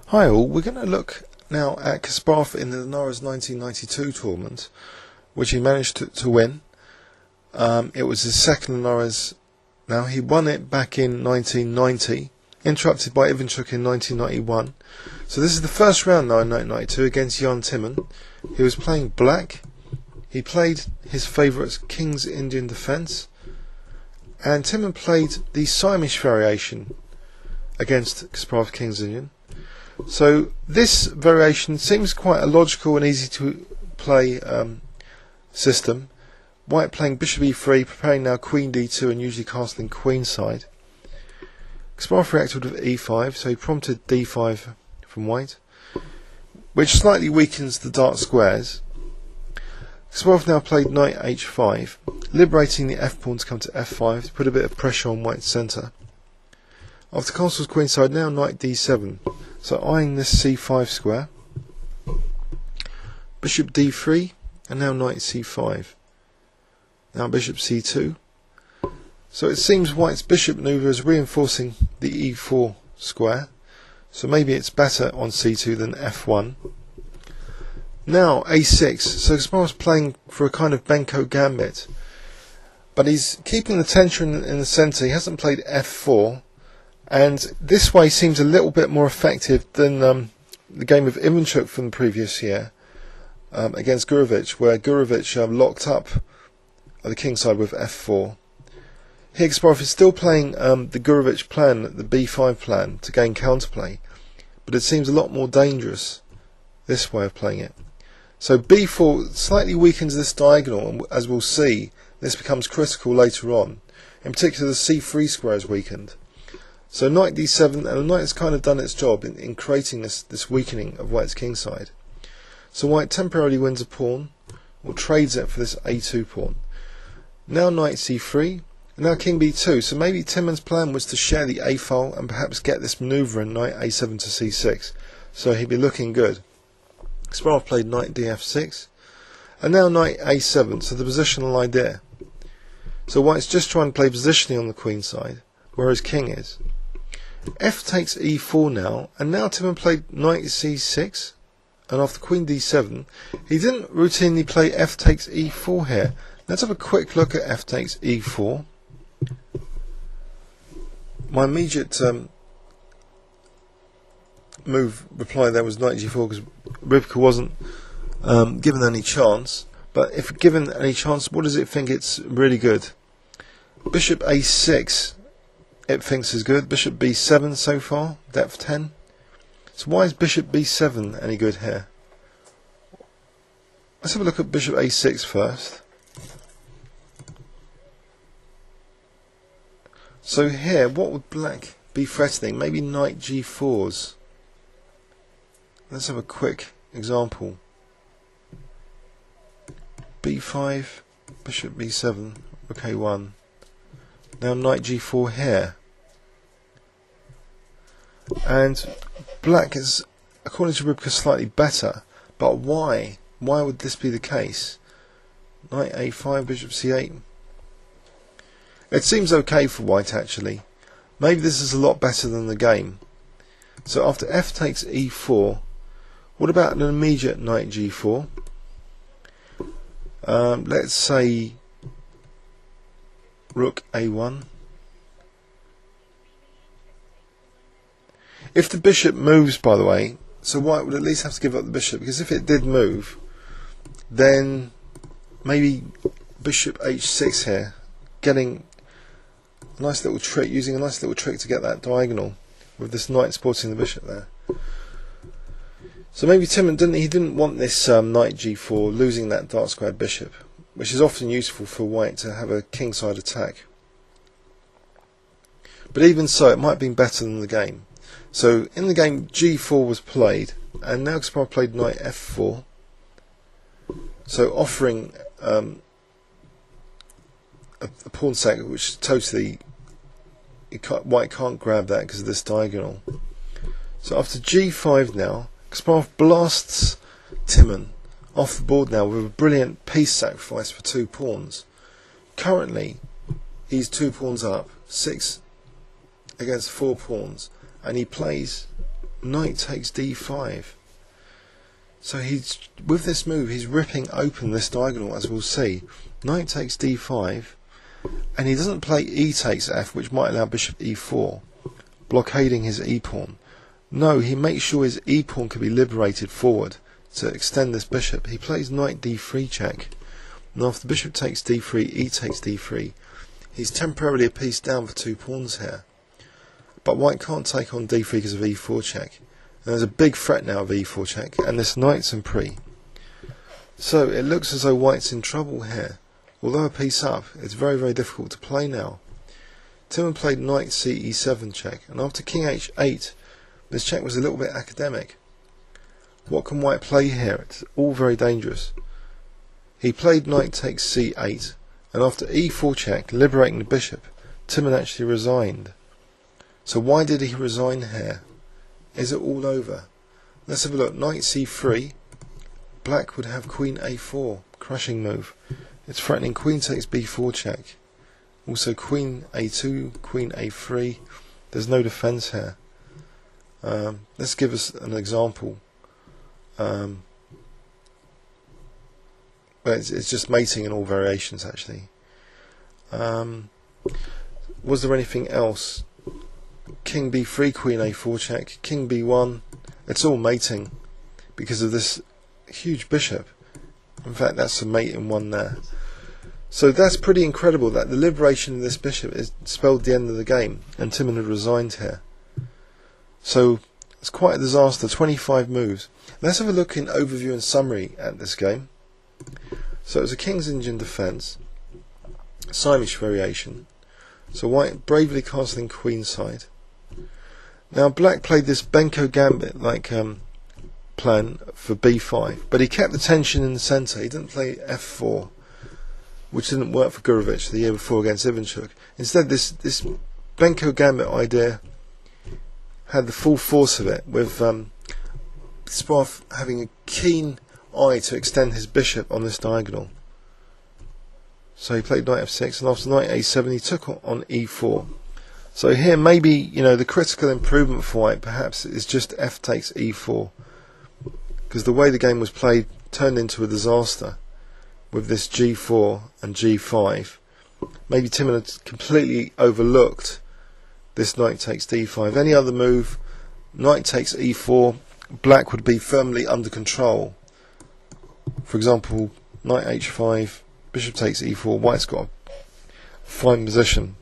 Hi all, we're going to look now at Kasparov in the Linares 1992 tournament, which he managed to win. It was his second Linares. Now he won it back in 1990, interrupted by Ivanchuk in 1991. So this is the first round now in 1992 against Timman. He was playing black. He played his favourite King's Indian defence, and Timman played the Samisch variation against Kasparov King's Indian. So this variation seems quite a logical and easy to play system. White playing bishop e3, preparing now queen d2 and usually castling queenside. Kasparov reacted with e5, so he prompted d5 from white, which slightly weakens the dark squares. Kasparov now played knight h5, liberating the f-pawn to come to f5 to put a bit of pressure on white's centre. After castles queenside, now knight d7. So eyeing this c5 square, bishop d3, and now knight c5. Now bishop c2. So it seems white's bishop manoeuvre is reinforcing the e4 square. So maybe it's better on c2 than f1. Now a6. So Kasparov's playing for a kind of Benko gambit, but he's keeping the tension in the centre. He hasn't played f4. And this way seems a little bit more effective than the game of Ivanchuk from the previous year against Gurevich, where Gurevich locked up at the kingside with f4. Here Kasparov is still playing the Gurevich plan, the b5 plan, to gain counterplay, but it seems a lot more dangerous, this way of playing it. So b4 slightly weakens this diagonal, and as we'll see, this becomes critical later on. In particular, the c3 square is weakened. So knight d7, and the knight has kind of done its job in creating this weakening of white's kingside. So white temporarily wins a pawn, or trades it for this a2 pawn. Now knight c3, and now king b2. So maybe Timman's plan was to share the a file and perhaps get this manoeuvre in knight a7 to c6. So he'd be looking good. Kasparov played knight df6, and now knight a7, so the positional idea. So white's just trying to play positioning on the queen side, where his king is. F takes e4 now, and now Timman played knight c6, and after queen d7, he didn't routinely play f takes e4 here. Let's have a quick look at f takes e4. My immediate reply there was knight g4 because Rybka wasn't given any chance. But if given any chance, what does it think it's really good? Bishop a6. It thinks is good. Bishop b7 so far, depth 10. So why is bishop b7 any good here? Let's have a look at bishop a6 first. So here, what would black be threatening? Maybe knight g4s. Let's have a quick example. b5, bishop b7, rook a1. Now knight g4 here, and black is, according to Rybka, slightly better. But why? Why would this be the case? Knight a5, bishop c8. It seems okay for white actually. Maybe this is a lot better than the game. So after f takes e4, what about an immediate knight g4? Let's say rook a1. If the bishop moves, by the way, so white would at least have to give up the bishop, because if it did move, then maybe bishop h6 here, getting a nice little trick, using a nice little trick to get that diagonal with this knight supporting the bishop there. So maybe Timman didn't want this knight g4 losing that dark squared bishop, which is often useful for white to have a kingside attack. But even so, it might have been better than the game. So in the game, g4 was played, and now Kasparov played knight f4, so offering a pawn sack which totally white can't grab that because of this diagonal. So after g5 now, Kasparov blasts Timman off the board now with a brilliant piece sacrifice for 2 pawns. Currently, he's 2 pawns up, 6 against 4 pawns, and he plays knight takes d5. So he's, with this move, he's ripping open this diagonal, as we'll see. Knight takes d5, and he doesn't play e takes f, which might allow bishop e4, blockading his e pawn. No, he makes sure his e pawn can be liberated forward to extend this bishop. He plays knight d3 check, and after bishop takes d3, e takes d3. He's temporarily a piece down for 2 pawns here, but white can't take on d3 because of e4 check. And there's a big threat now of e4 check, and this knight's in pre. So it looks as though white's in trouble here. Although a piece up, it's very, very difficult to play now. Timman played knight ce7 check, and after king h8, this check was a little bit academic. What can white play here? It's all very dangerous. He played knight takes c8, and after e4 check, liberating the bishop, Timman actually resigned. So why did he resign here? Is it all over? Let's have a look. Knight c3, black would have queen a4, crushing move. It's threatening queen takes b4 check. Also queen a2, queen a3. There's no defense here. Let's give us an example. But it's just mating in all variations, actually. Was there anything else? King b3, queen a4 check, king b1. It's all mating because of this huge bishop. In fact, that's a mate in one there. So that's pretty incredible that the liberation of this bishop is spelled the end of the game, and Timman had resigned here. So it's quite a disaster. 25 moves. Let's have a look in overview and summary at this game. So it was a King's Indian defence, Samisch variation. So white bravely castling queenside. Now black played this Benko gambit like plan for b5, but he kept the tension in the centre. He didn't play f4, which didn't work for Gurevich the year before against Ivanchuk. Instead, this Benko gambit idea had the full force of it, with Kasparov having a keen eye to extend his bishop on this diagonal. So he played knight f6, and after knight a7 he took on e4. So here maybe, you know, the critical improvement for white perhaps is just f takes e4, because the way the game was played turned into a disaster with this g4 and g5. Maybe Timman had completely overlooked this knight takes d5. Any other move, knight takes e4, black would be firmly under control. For example, knight h5, bishop takes e4, white's got a fine position.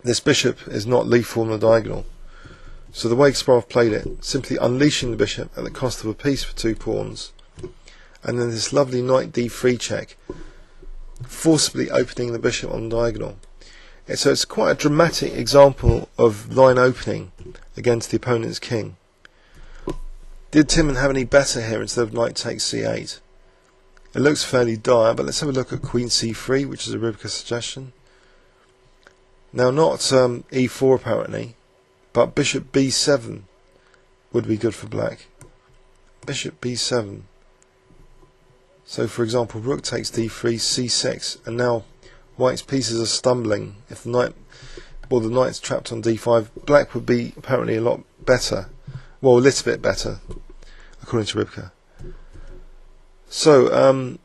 This bishop is not lethal on the diagonal. So the way Kasparov played it, simply unleashing the bishop at the cost of a piece for 2 pawns, and then this lovely knight d3 check, forcibly opening the bishop on the diagonal. So it's quite a dramatic example of line opening against the opponent's king. Did Timman have any better here instead of knight takes c8? It looks fairly dire, but let's have a look at queen c3, which is a Rybka suggestion. Now not e4 apparently, but bishop b7 would be good for black. Bishop b7. So for example, rook takes d3, c6, and now white's pieces are stumbling. If the knight, well, the knight's trapped on d5, black would be apparently a lot better. Well, a little bit better, according to Rybka. So,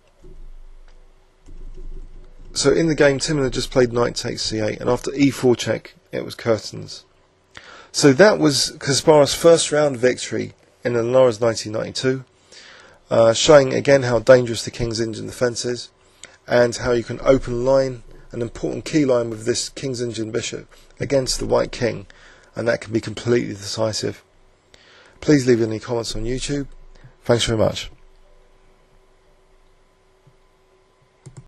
so in the game, Timman had just played knight takes c8, and after e4 check, it was curtains. So that was Kasparov's first round victory in the Linares 1992, showing again how dangerous the King's Indian defence is, and how you can open line, an important key line with this King's Indian bishop against the white king, and that can be completely decisive. Please leave any comments on YouTube. Thanks very much.